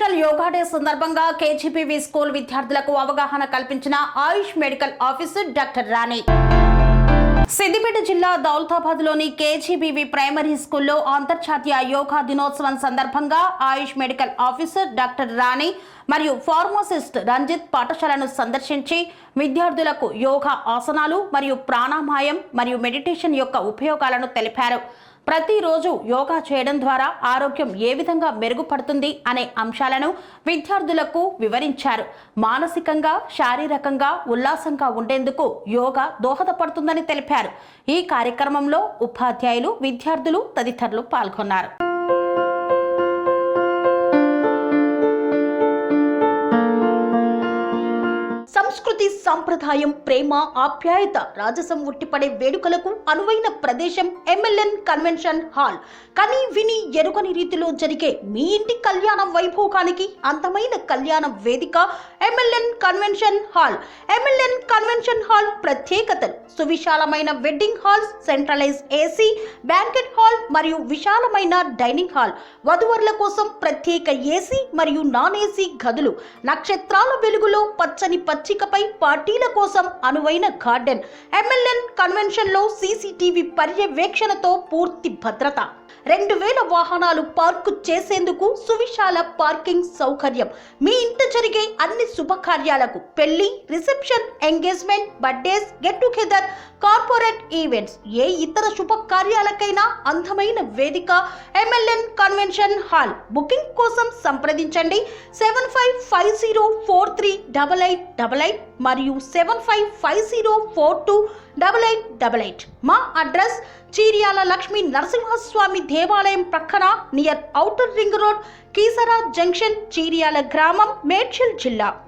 International yoga day సందర్భంగా KGBV school విద్యార్థులకు అవగాహన కల్పించిన ఆయుష్ మెడికల్ ఆఫీసర్ డాక్టర్ రాణి. సిద్దిపేట జిల్లా దౌలతాబాద్లోని కేజీబీవీ ప్రైమరీ స్కూల్లో అంతర్జాతీయ యోగా దినోత్సవం సందర్భంగా ఆయుష్ మెడికల్ ఆఫీసర్ డాక్టర్ రాణి మరియు ఫార్మసిస్ట్ రంజిత్ పాఠశాలను సందర్శించి విద్యార్థులకు యోగా ఆసనాలు మరియు ప్రాణాయామం మరియు మెడిటేషన్ యొక్క ఉపయోగాలను తెలిపారు. ప్రతిరోజు యోగా చేయడం ద్వారా ఆరోగ్యం ఏ విధంగా మెరుగుపడుతుంది అనే అంశాలను విద్యార్థులకు వివరించారు. మానసికంగా, శారీరకంగా ఉల్లాసంగా ఉండేందుకు యోగా దోహదపడుతుందని తెలిపారు. ఈ కార్యక్రమంలో ఉపాధ్యాయులు, విద్యార్థులు తదితరులు పాల్గొన్నారు. సంస్కృతి, సంప్రదాయం, ప్రేమ, ఆప్యాయత, రాజసం ఉట్టిపడే వేడుకలకు అనువైన ప్రదేశం ఎంఎల్ఎన్ కన్వెన్షన్ హాల్. కని విని ఎరుగని రీతిలో జరిగే మీ ఇంటి కళ్యాణ వైభోగానికి అందమైన కళ్యాణ వేదిక MLN convention hall. MLN convention hall ప్రత్యేకతలు: సువిశాలమైన wedding halls, centralise AC banquet hall మరియు విశాలమైన డైనింగ్ హాల్, వధువరుల కోసం ప్రత్యేక ఏసీ మరియు నాన్ ఏసీ గదులు, నక్షత్రాల వెలుగులో పచ్చని పచ్చికపై పార్టీల కోసం అనువైన గార్డెన్. ఎంఎల్ఎన్ కన్వెన్షన్ లో సీసీటీవీ పర్యవేక్షణతో పూర్తి భద్రత, 2000 వాహనాలు పార్కు చేసేందుకు సువిశాల పార్కింగ్ సౌకర్యం. మీ ఇంట జరిగే అన్ని శుభకార్యాలకు, పెళ్లి, reception, engagement, birthdays, get together, corporate events, ఏ ఇతర శుభకార్యాలకైనా అందమైన వేదిక ఎంఎల్ఎన్ కన్వెన్షన్ హాల్. బుకింగ్ కోసం సంప్రదించండి 7550438888 మరియు 7550428888. మా అడ్రస్ చీర్యాల లక్ష్మీ నరసింహస్వామి దేవాలయం ప్రక్కన, near outer ring road, Keesara junction, Cheeryal గ్రామం, మేడ్చల్ జిల్లా.